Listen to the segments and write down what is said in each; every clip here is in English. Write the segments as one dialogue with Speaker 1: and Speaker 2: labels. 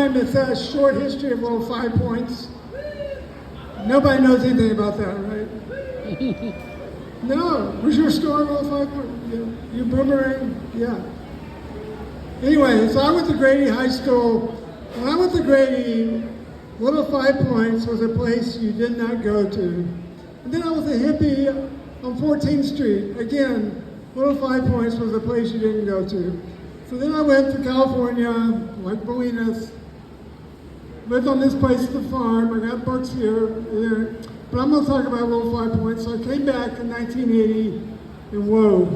Speaker 1: time, it's a short history of little 5 points. Nobody knows anything about that, right? No. Was your store little 5 points? You boomerang? Yeah. Anyway, so I went to Grady High School. When I went to Grady, little 5 points was a place you did not go to. And then I was a hippie on 14th Street. Again, little 5 points was a place you didn't go to. So then I went to California, like Bolinas, lived on this place at the farm. I got books here, but I'm gonna talk about little 5 points. So I came back in 1980, and whoa,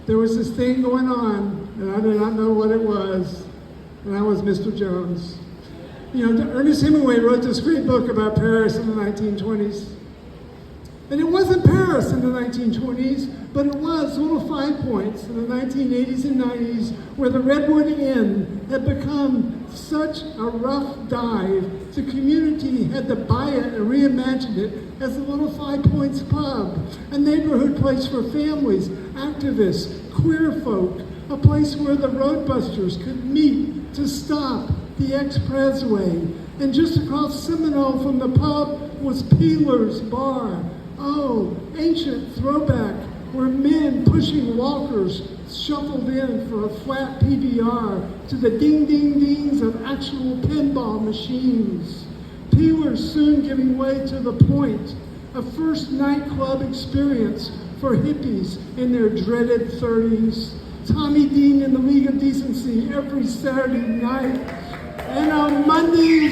Speaker 1: there was this thing going on, and I did not know what it was, and I was Mr. Jones. You know, Ernest Hemingway wrote this great book about Paris in the 1920s. And it wasn't Paris in the 1920s, but it was little 5 points in the 1980s and 90s, where the Redwood Inn had become such a rough dive, the community had to buy it and reimagine it as the little 5 Points Pub, a neighborhood place for families, activists, queer folk, a place where the roadbusters could meet to stop the expressway. And just across Seminole from the pub was Peeler's Bar. Oh, ancient throwback where men pushing walkers shuffled in for a flat PBR to the ding-ding-dings of actual pinball machines. Peeler's soon giving way to The Point, a first nightclub experience for hippies in their dreaded 30s. Tommy Dean in the League of Decency every Saturday night. And on Monday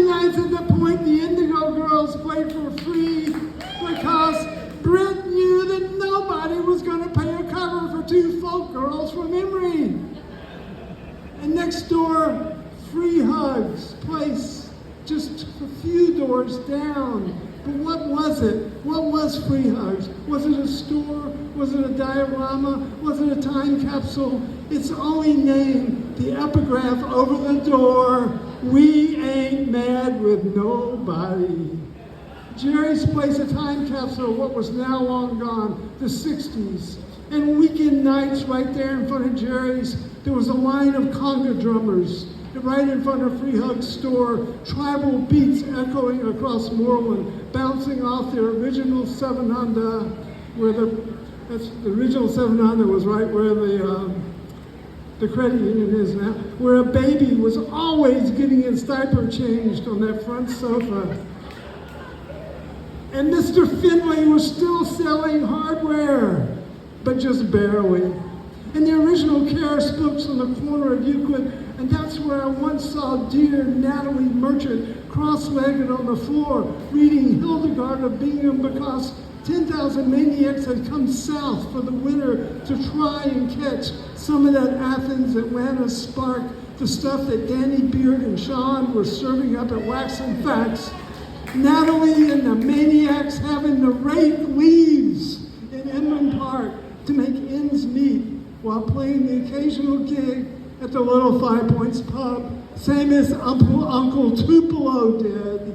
Speaker 1: nights at The Point, the Indigo Girls played for free because Brent knew that nobody was going to pay a cover for two folk girls from Emory. And next door, Free Hugs place, just a few doors down. But what was it? What was Free Hugs? Was it a store? Was it a diorama? Was it a time capsule? Its only name, the epigraph over the door, "We ain't mad with nobody." Jerry's Place, a time capsule, what was now long gone, the 60s. And weekend nights right there in front of Jerry's, there was a line of conga drummers. Right in front of Free Hug's store, tribal beats echoing across Moreland, bouncing off the original 7 Honda, where the original 7 Honda was right where the credit union is now, where a baby was always getting his diaper changed on that front sofa. And Mr. Finley was still selling hardware, but just barely. And the original Karis books on the corner of Euclid, and that's where I once saw dear Natalie Merchant cross-legged on the floor reading Hildegard of Bingen because 10,000 maniacs had come south for the winter to try and catch some of that Athens, Atlanta spark, the stuff that Danny Beard and Sean were serving up at Wax and Facts. Natalie and the maniacs having to rake leaves in Inman Park to make ends meet while playing the occasional gig at the Little 5 Points Pub, same as Uncle Tupelo did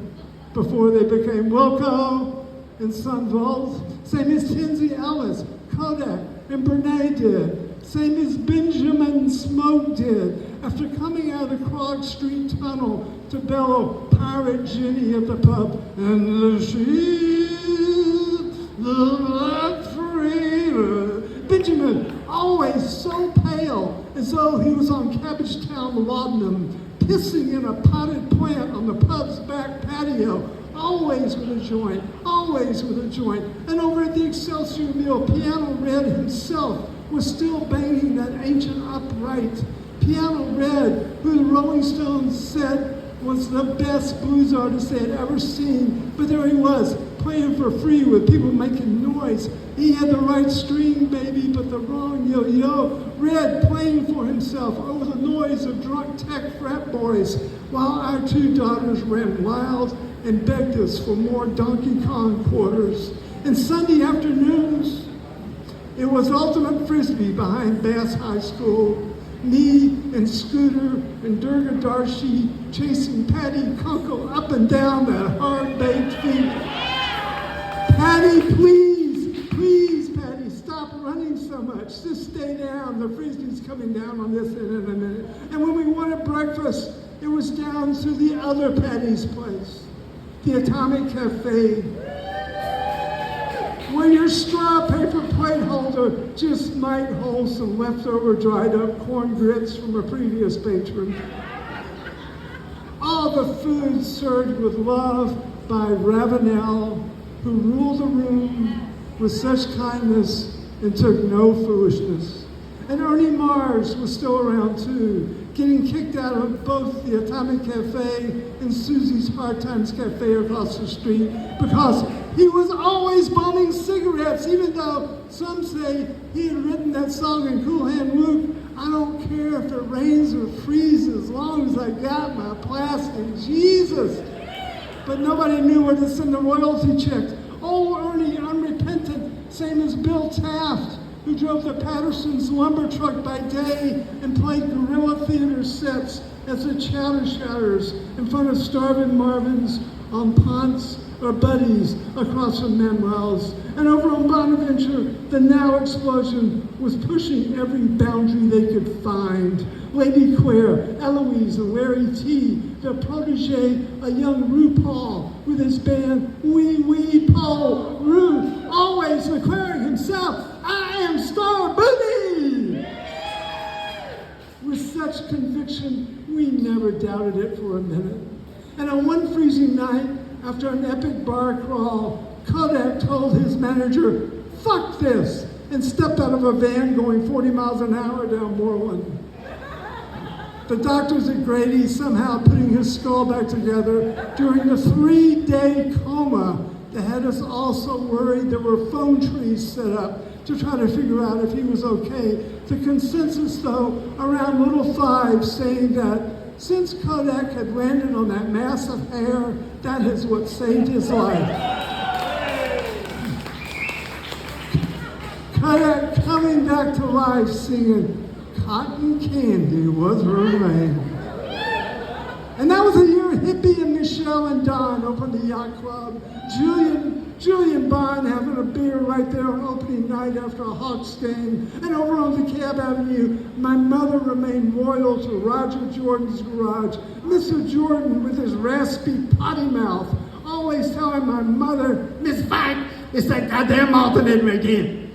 Speaker 1: before they became Wilco and Sunvolt, same as Tinsy Ellis, Kodak, and Bernay did, same as Benjamin Smoke did after coming out of Krog Street Tunnel to bellow Pirate Jenny at the pub, and the sheep, the black freedom. Benjamin, always so pale, as though he was on Cabbagetown laudanum, pissing in a potted plant on the pub's back patio, always with a joint, always with a joint. And over at the Excelsior Mill, Piano Red himself was still banging that ancient upright. Piano Red, who the Rolling Stones said was the best blues artist they had ever seen, but there he was, playing for free with people making noise. He had the right string, baby, but the wrong yo-yo. Red playing for himself over the noise of drunk tech frat boys, while our two daughters ran wild and begged us for more Donkey Kong quarters. And Sunday afternoons, it was ultimate frisbee behind Bass High School. Me and Scooter and Durga Darshi chasing Patty Kunkel up and down that hard-baked feet. Patty, please, Patty, stop running so much. Just stay down. The freezing's coming down on this end in a minute. And when we wanted breakfast, it was down to the other Patty's place, the Atomic Cafe, where your straw paper plate holder just might hold some leftover dried up corn grits from a previous patron. All the food served with love by Ravenel, who ruled the room with such kindness and took no foolishness. And Ernie Mars was still around too, getting kicked out of both the Atomic Cafe and Susie's Hard Times Cafe across the street because he was always burning cigarettes, even though some say he had written that song in Cool Hand Luke, I don't care if it rains or freezes, as long as I got my plastic Jesus. But nobody knew where to send the royalty checks. Old Ernie, unrepentant, same as Bill Taft, who drove the Patterson's lumber truck by day and played guerrilla theater sets as the Chowder Shouters in front of starving Marvins on Ponce or Buddies across from Manuel's. And over on Bonaventure, the Now explosion was pushing every boundary they could find. Lady Quare, Eloise, and Larry T., their protege, a young RuPaul, with his band Wee Wee Paul Ru, always declaring himself, I am Star Booty! With such conviction, we never doubted it for a minute. And on one freezing night, after an epic bar crawl, Kodak told his manager, fuck this, and stepped out of a van going 40 miles an hour down Moreland. The doctors at Grady somehow putting his skull back together during the 3-day coma that had us all so worried there were phone trees set up to try to figure out if he was okay. The consensus, though, around Little Five saying that since Kodak had landed on that mass of hair, that is what saved his life. Kodak coming back to life singing, Cotton Candy was her name. And that was the year Hippie and Michelle and Don opened the yacht club. Julian Bond having a beer right there on opening night after a Hawks game. And over on DeKalb Avenue, my mother remained loyal to Roger Jordan's garage. Mr. Jordan with his raspy potty mouth, always telling my mother, Miss Fike, it's that goddamn alternator again.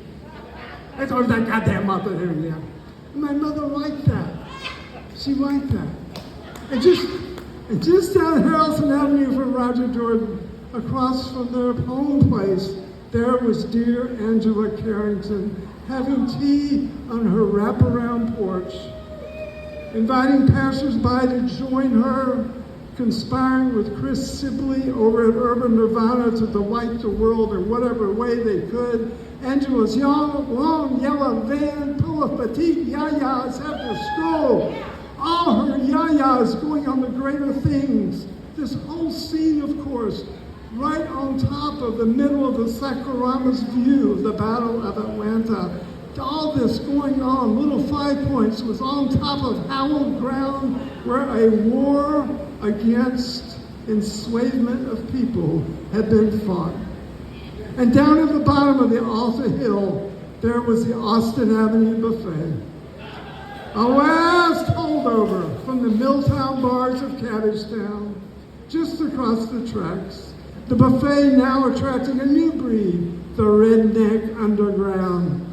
Speaker 1: It's always that goddamn alternator again. And my mother liked that. She liked that. And just down Harrelson Avenue from Roger Jordan, across from their home place, there was dear Angela Carrington having tea on her wraparound porch, inviting passersby to join her, conspiring with Chris Sibley over at Urban Nirvana to delight the world in whatever way they could. Angela's young, long yellow van full of petite yayas after school. All her yayas going on the greater things. This whole scene, of course, right on top of the middle of the Saccaramas view of the Battle of Atlanta. All this going on, Little 5 Points was on top of hallowed ground where a war against enslavement of people had been fought. And down at the bottom of the Alta Hill, there was the Austin Avenue Buffet. A last holdover from the Milltown bars of Cabbagetown, just across the tracks. The buffet now attracting a new breed, the redneck underground.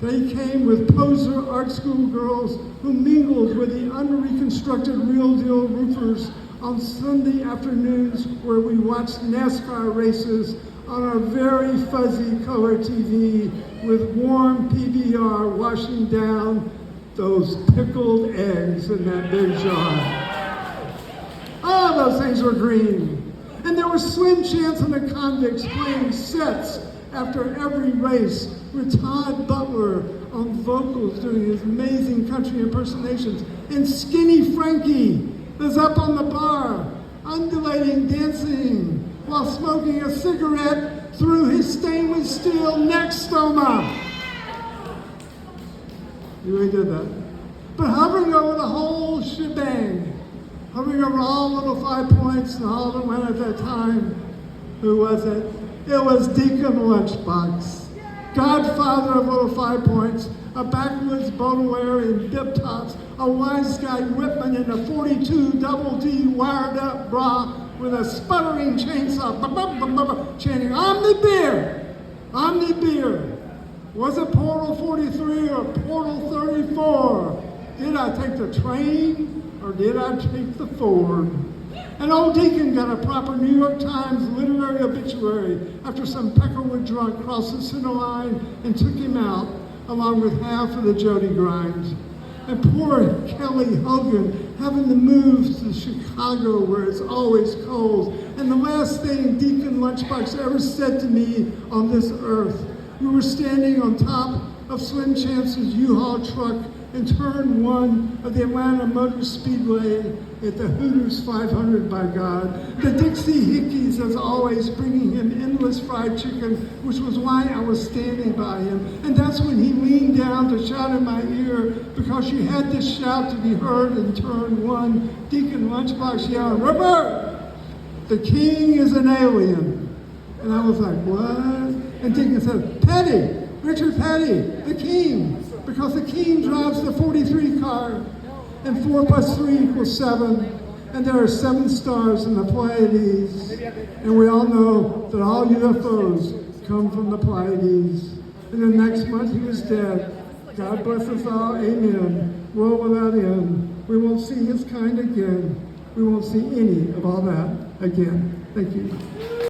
Speaker 1: They came with poser art school girls who mingled with the under-reconstructed real deal roofers on Sunday afternoons where we watched NASCAR races on our very fuzzy color TV with warm PBR washing down those pickled eggs in that big jar. Oh, those things were green. And there was Slim Chance and the Convicts playing sets after every race with Todd Butler on vocals doing his amazing country impersonations. And Skinny Frankie was up on the bar, undulating, dancing, while smoking a cigarette through his stainless steel neck stoma. You really did that. But hovering over the whole shebang, hovering over all Little 5 Points and all that went at that time, who was it? It was Deacon Lunchbox. godfather of little 5 points, a backwoods Baudelaire in bib tops, a wise guy Whitman in a 42 double D wired up bra with a sputtering chainsaw, chanting, Omni beer, Omni beer. Was it Portal 43 or Portal 34? Did I take the train or did I take the Ford? An old deacon got a proper New York Times literary obituary after some Peckerwood drunk crossed the center line and took him out, along with half of the Jody Grimes. And poor Kelly Hogan having to move to Chicago where it's always cold. And the last thing Deacon Lunchbox ever said to me on this earth, we were standing on top of Slim Chance's U-Haul truck in turn 1 of the Atlanta Motor Speedway at the Hooters 500, by God. The Dixie Hickeys, as always, bringing him endless fried chicken, which was why I was standing by him. And that's when he leaned down to shout in my ear, because you had to shout to be heard in turn 1. Deacon Lunchbox yelling, Rupert, the king is an alien. And I was like, what? And Deacon said, Petty, Richard Petty, the king. Because the king drives the 43 car, and 4 + 3 = 7, and there are 7 stars in the Pleiades, and we all know that all UFOs come from the Pleiades. And then next month he was dead. God bless us all, amen. World without end. We won't see his kind again. We won't see any of all that again. Thank you.